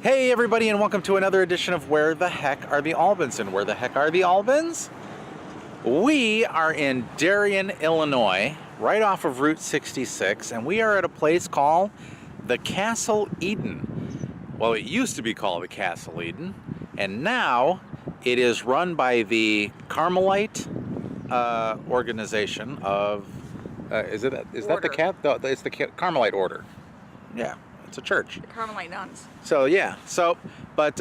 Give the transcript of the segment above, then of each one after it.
Hey everybody, and welcome to another edition of Where the Heck Are the Albans? And where the heck are the Albans? We are in Darrien, Illinois, right off of Route 66, and we are at a place called the Castle Eden. Well, it used to be called the Castle Eden, and now it is run by the Carmelite organization of, is that the it's the Carmelite order. Yeah. It's a church. The Carmelite nuns. So yeah, but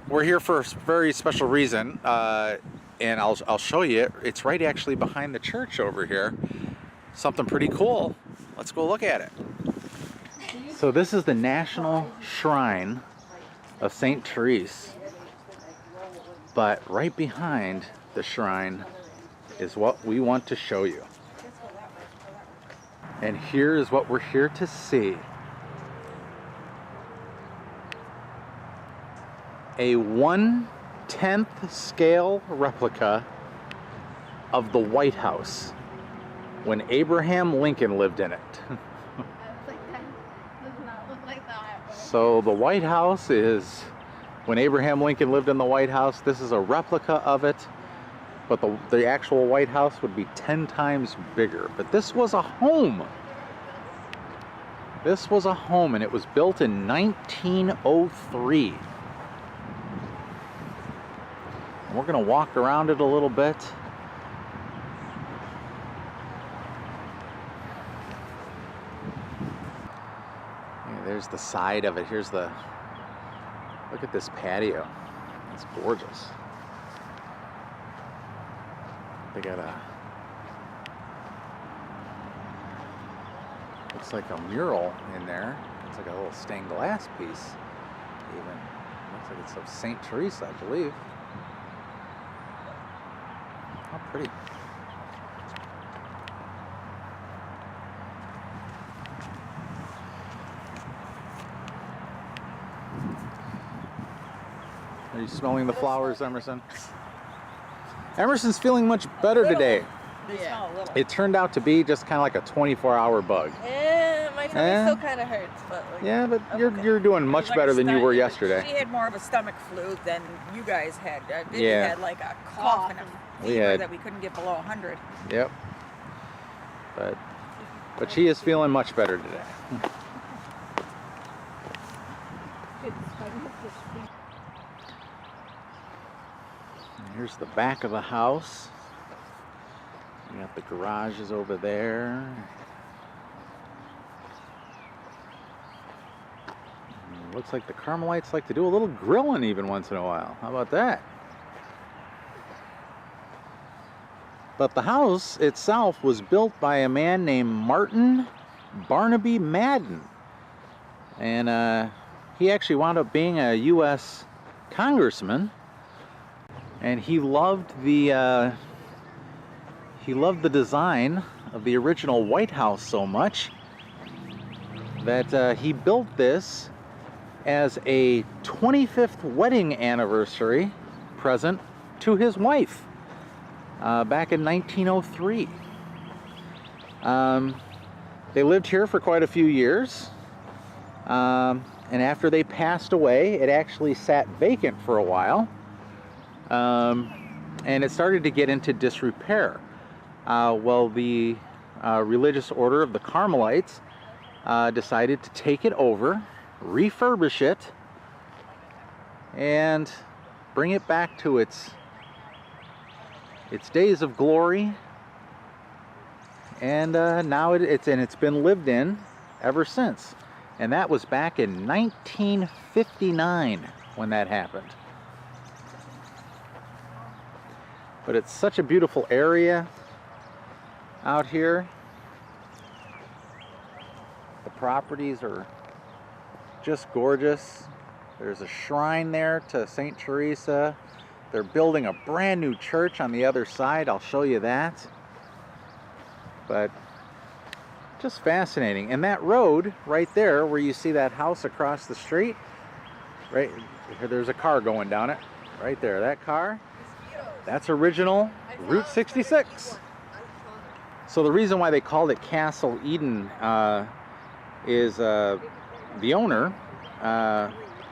we're here for a very special reason, and I'll show you. It's right actually behind the church over here. Something pretty cool. Let's go look at it. So this is the National Shrine of St. Therese, but right behind the shrine is what we want to show you. And here is what we're here to see. A 1/10 scale replica of the White House when Abraham Lincoln lived in it. So the White House is, when Abraham Lincoln lived in the White House, this is a replica of it. But the actual White House would be 10 times bigger. But this was a home. This was a home, and it was built in 1903. And we're going to walk around it a little bit. Yeah, there's the side of it. Here's the... Look at this patio. It's gorgeous. They got looks like a mural in there. It's like a little stained glass piece even. Looks like it's of St. Therese, I believe. How pretty. Are you smelling the flowers, Emerson? Emerson's feeling much better today. Yeah. It turned out to be just kind of like a 24-hour bug. My tummy still kind of hurts, but like, yeah, but you're doing much better than you were yesterday. She had more of a stomach flu than you guys had. We Yeah. had like a cough and a fever that we couldn't get below 100. Yep. But she is feeling much better today. Here's the back of the house. You got the garages over there. And looks like the Carmelites like to do a little grilling even once in a while. How about that? But the house itself was built by a man named Martin Barnaby Madden. And he actually wound up being a U.S. congressman. And he loved the design of the original White House so much that he built this as a 25th wedding anniversary present to his wife back in 1903. They lived here for quite a few years, and after they passed away, it actually sat vacant for a while. And it started to get into disrepair. Well, the religious order of the Carmelites decided to take it over, refurbish it, and bring it back to its days of glory. And now it's been lived in ever since. And that was back in 1959 when that happened. But it's such a beautiful area out here. The properties are just gorgeous. There's a shrine there to St. Teresa. They're building a brand new church on the other side. I'll show you that. But just fascinating. And that road right there where you see that house across the street, right here, there's a car going down it. Right there, that car. That's original Route 66. So the reason why they called it Castle Eden is the owner,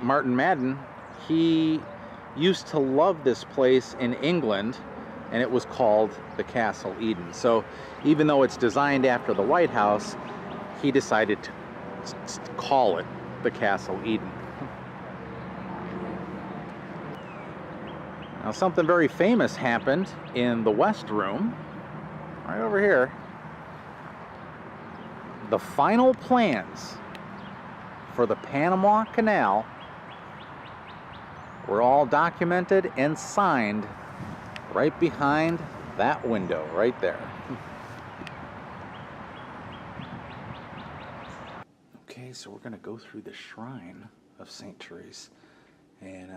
Martin Madden, he used to love this place in England, and it was called the Castle Eden. So even though it's designed after the White House, he decided to call it the Castle Eden. Now, something very famous happened in the West Room, right over here. The final plans for the Panama Canal were all documented and signed right behind that window right there. Okay, so we're going to go through the shrine of St. Therese and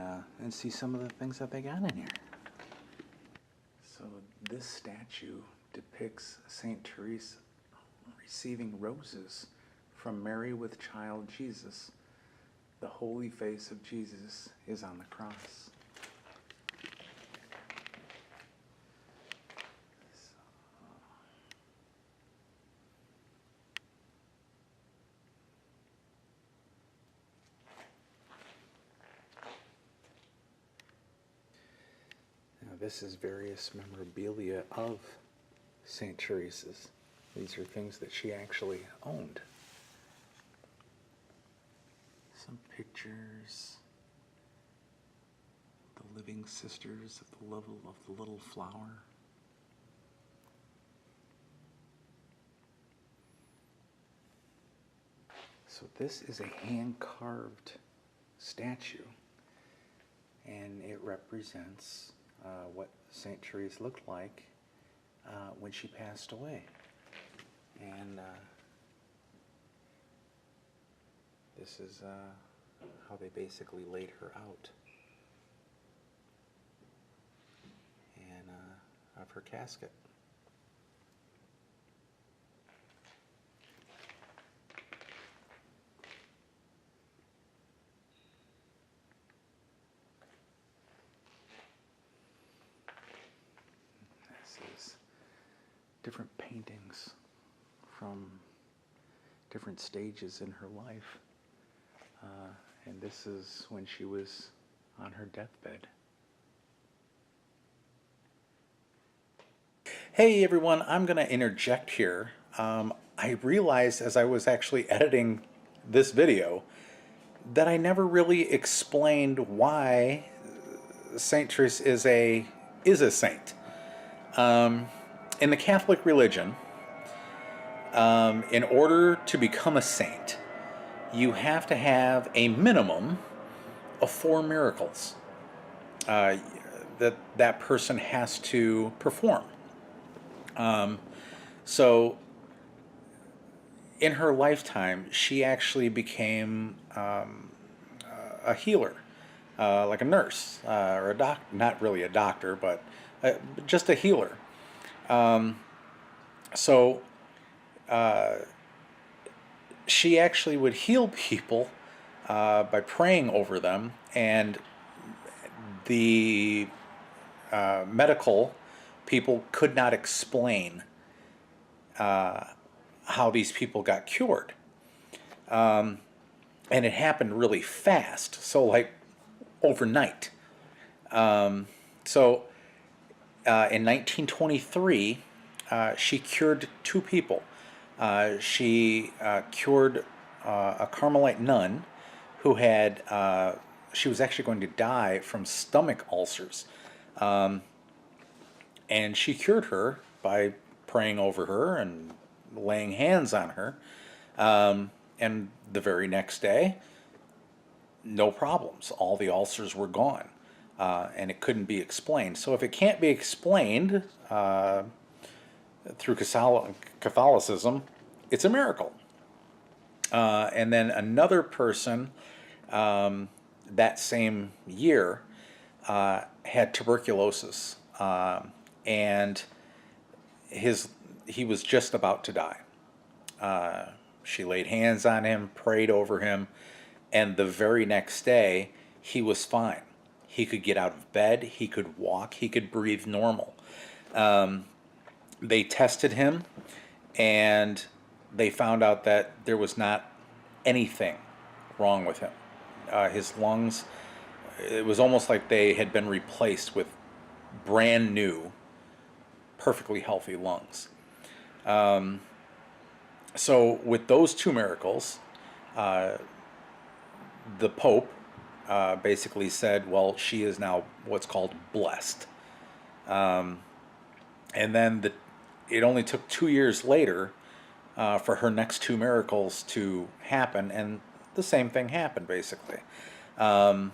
see some of the things that they got in here. So this statue depicts St. Therese receiving roses from Mary with child Jesus. The holy face of Jesus is on the cross. Now this is various memorabilia of St. Therese's. These are things that she actually owned. Some pictures. The living sisters at the level of the little flower. So this is a hand-carved statue, and it represents what St. Therese looked like when she passed away. And this is how they basically laid her out, and of her casket. This is different paintings from different stages in her life. And this is when she was on her deathbed. Hey everyone, I'm going to interject here. I realized as I was actually editing this video that I never really explained why Saint Therese is a saint. In the Catholic religion, in order to become a saint, you have to have a minimum of 4 miracles that person has to perform. So in her lifetime, she actually became a healer, like a nurse or a doc, not really a doctor, but just a healer. She actually would heal people by praying over them, and the medical people could not explain how these people got cured. And it happened really fast, so like overnight. In 1923, she cured 2 people. She cured a Carmelite nun who had, she was actually going to die from stomach ulcers. And she cured her by praying over her and laying hands on her. And the very next day, no problems. All the ulcers were gone. And it couldn't be explained. So if it can't be explained through Catholicism, it's a miracle. And then another person that same year had tuberculosis, and he was just about to die. She laid hands on him, prayed over him, and the very next day he was fine. He could get out of bed, he could walk, he could breathe normal. They tested him, and they found out that there was not anything wrong with him. His lungs, it was almost like they had been replaced with brand new, perfectly healthy lungs. So with those two miracles, the Pope basically said, well, she is now what's called blessed. And then it only took 2 years later for her next two miracles to happen, and the same thing happened basically. One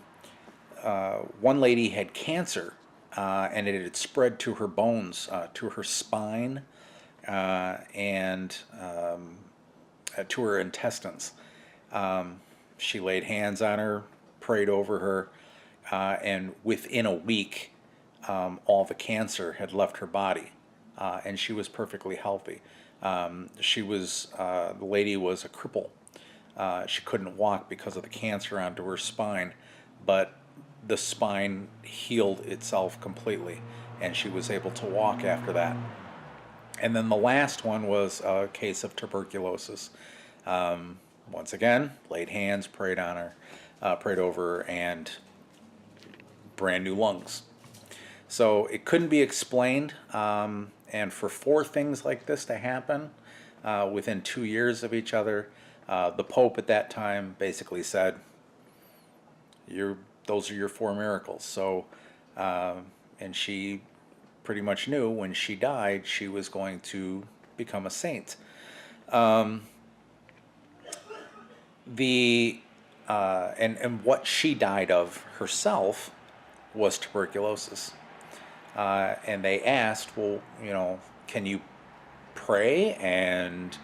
lady had cancer, and it had spread to her bones, to her spine, and to her intestines. She laid hands on her, prayed over her, and within a week, all the cancer had left her body, and she was perfectly healthy. The lady was a cripple. She couldn't walk because of the cancer onto her spine, but the spine healed itself completely, and she was able to walk after that. And then the last one was a case of tuberculosis. Once again, laid hands, prayed on her, prayed over her, and brand new lungs. So it couldn't be explained, and for four things like this to happen within 2 years of each other, the Pope at that time basically said, those are your four miracles. So, and she pretty much knew when she died she was going to become a saint. And what she died of herself was tuberculosis. And they asked, well, can you pray and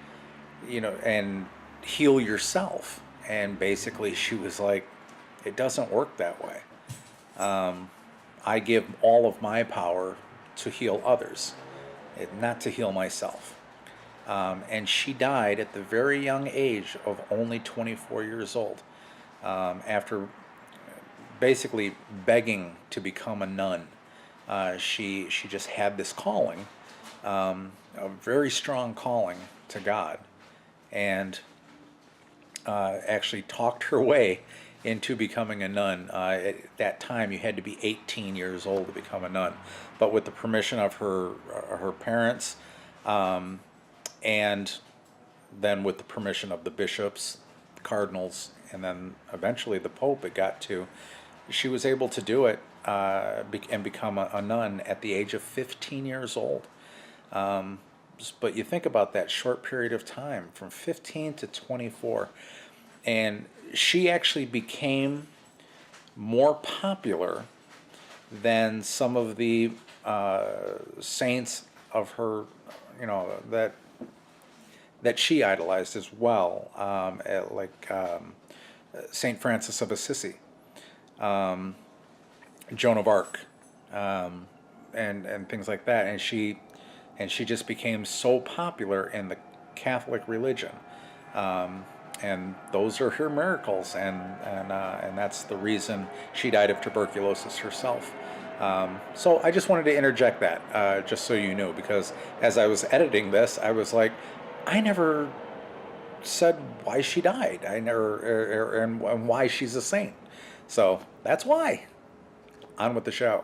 heal yourself? And basically she was like, it doesn't work that way. I give all of my power to heal others, not to heal myself. And she died at the very young age of only 24 years old, after basically begging to become a nun. She just had this calling, a very strong calling to God, and actually talked her way into becoming a nun. At that time, you had to be 18 years old to become a nun, but with the permission of her parents, and then with the permission of the bishops, cardinals, and then eventually the Pope, she was able to do it and become a nun at the age of 15 years old. But you think about that short period of time, from 15 to 24, and she actually became more popular than some of the saints of her, that she idolized as well, like Saint Francis of Assisi, Joan of Arc, and things like that. And she just became so popular in the Catholic religion, and those are her miracles, and that's the reason she died of tuberculosis herself. So I just wanted to interject that, just so you knew, because as I was editing this, I was like, I never said why she died. I never, and why she's a saint. So that's why. On with the show.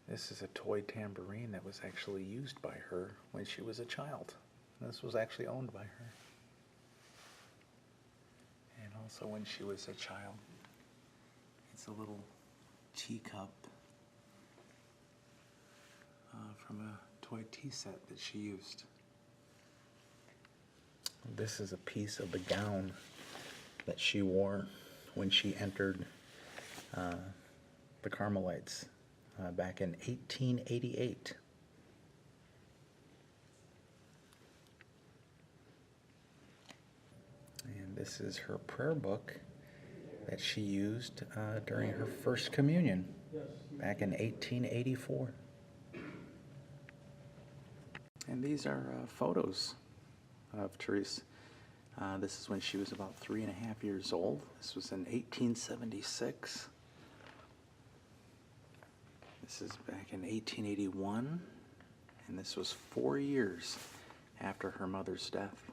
This is a toy tambourine that was actually used by her when she was a child. This was actually owned by her. And also when she was a child. It's a little teacup from a toy tea set that she used. This is a piece of the gown that she wore when she entered the Carmelites back in 1888. And this is her prayer book that she used during her first communion back in 1884. And these are photos of Therese. This is when she was about 3.5 years old. This was in 1876. This is back in 1881, and this was 4 years after her mother's death.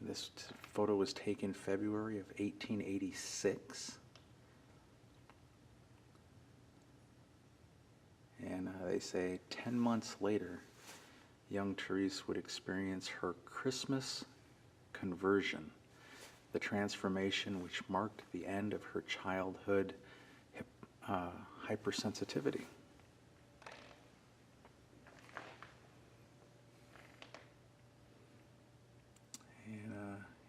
This photo was taken February of 1886. And they say 10 months later, young Therese would experience her Christmas conversion, the transformation which marked the end of her childhood hypersensitivity. And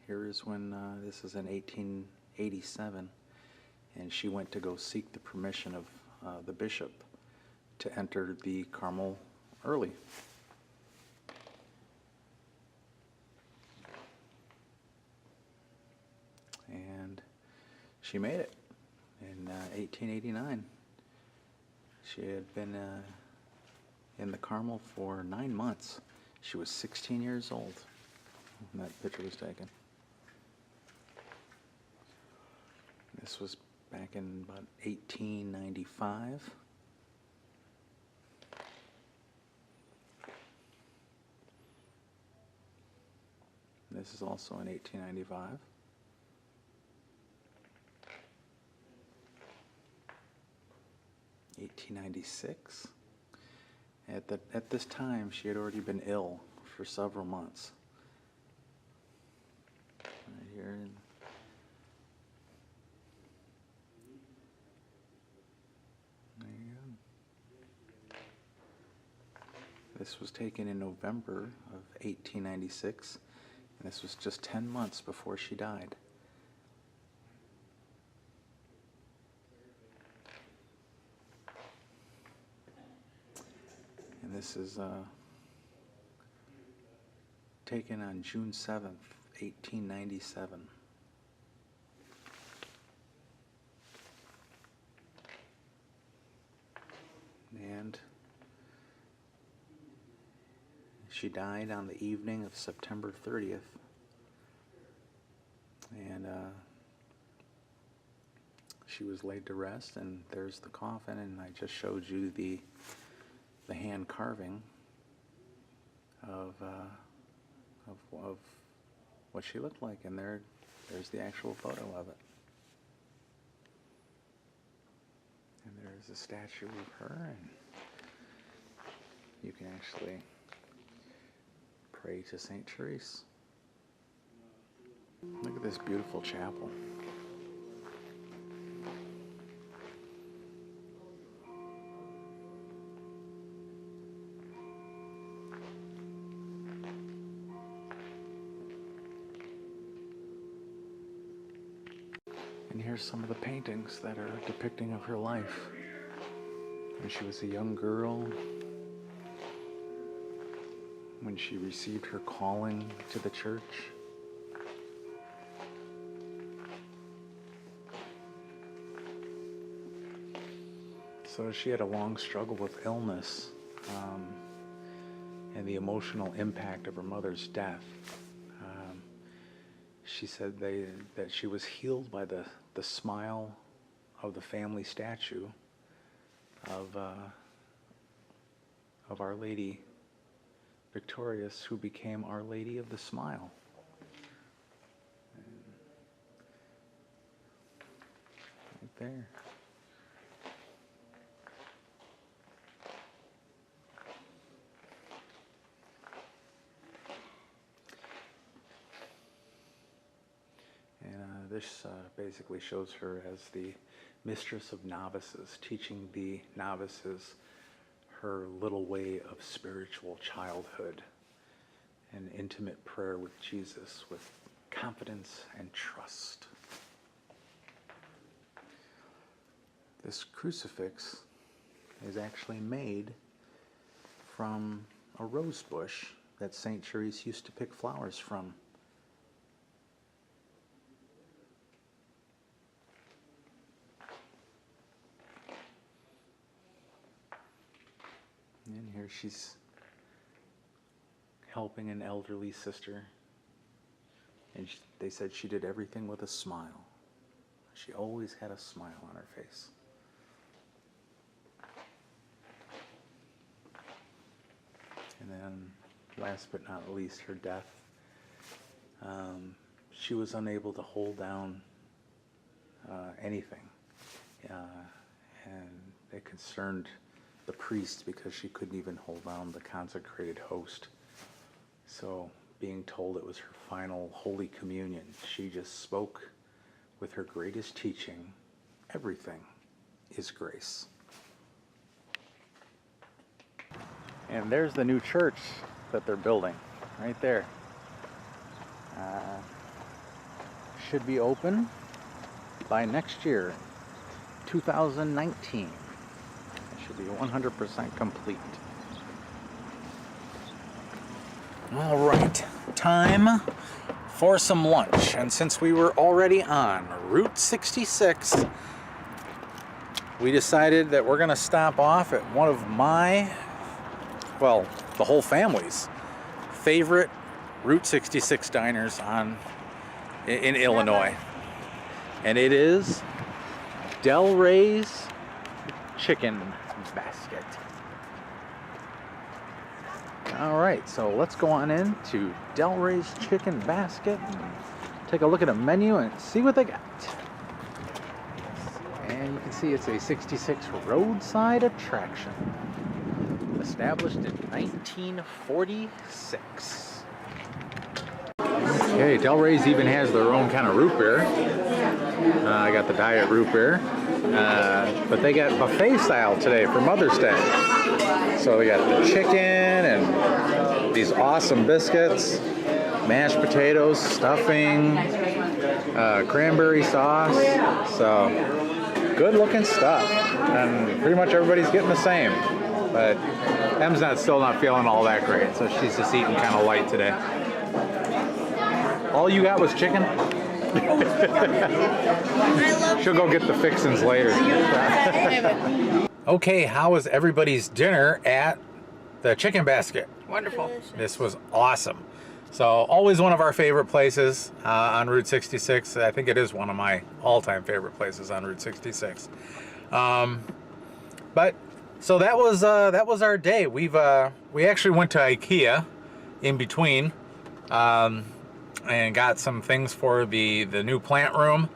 here is when, this is in 1887, and she went to go seek the permission of the bishop to enter the Carmel early. And she made it in 1889. She had been in the Carmel for 9 months. She was 16 years old when that picture was taken. This was back in about 1895. This is also in 1895. (1896). At this time, she had already been ill for several months. Right here. There you go. This was taken in November of 1896, and this was just 10 months before she died. And this is taken on June 7th, 1897. And she died on the evening of September 30th. And she was laid to rest, and there's the coffin, and I just showed you the hand carving of what she looked like, and there's the actual photo of it. And there's a statue of her, and you can actually pray to St. Therese. Look at this beautiful chapel. And here's some of the paintings that are depicting of her life when she was a young girl, when she received her calling to the church. So she had a long struggle with illness and the emotional impact of her mother's death. She said that she was healed by the smile of the family statue of Our Lady Victorious, who became Our Lady of the Smile. Right there. And this basically shows her as the mistress of novices, teaching the novices her little way of spiritual childhood and intimate prayer with Jesus with confidence and trust. This crucifix is actually made from a rose bush that St. Therese used to pick flowers from. And here she's helping an elderly sister. And they said she did everything with a smile. She always had a smile on her face. And then, last but not least, her death. she was unable to hold down anything. And it concerned the priest because she couldn't even hold down the consecrated host. So being told it was her final Holy Communion, she just spoke with her greatest teaching, everything is grace. And there's the new church that they're building, right there. Should be open by next year, 2019. It should be 100% complete. All right, time for some lunch. And since we were already on Route 66, we decided that we're gonna stop off at one of my, well, the whole family's favorite Route 66 diners in Illinois. And it is Rhea's Chicken Basket. All right, so let's go on in to Rhea's Chicken Basket and take a look at a menu and see what they got. And you can see it's a 66 roadside attraction, established in 1946. Okay, Rhea's even has their own kind of root beer. I got the diet root beer. But they got buffet style today for Mother's Day. So they got the chicken and these awesome biscuits, mashed potatoes, stuffing, cranberry sauce. So good looking stuff. And pretty much everybody's getting the same. But Em's still not feeling all that great, so she's just eating kind of light today. All you got was chicken? She'll go get the fixins later. Okay, how was everybody's dinner at the Chicken Basket? Wonderful. This was awesome. So always one of our favorite places on Route 66. I think it is one of my all-time favorite places on Route 66. But so that was our day. We actually went to IKEA in between. And got some things for the new plant room.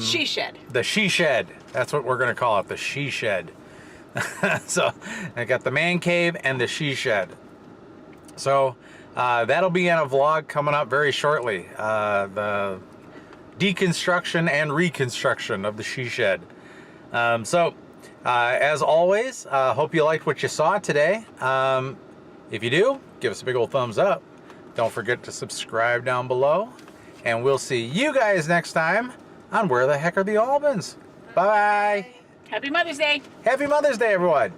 She shed. The she shed. That's what we're gonna call it, the she shed. So I got the man cave and the she shed. So that'll be in a vlog coming up very shortly. The deconstruction and reconstruction of the she shed. So as always, hope you liked what you saw today. If you do, give us a big old thumbs up. Don't forget to subscribe down below, and we'll see you guys next time on Where the Heck Are the Albans? Bye-bye. Happy Mother's Day. Happy Mother's Day, everyone.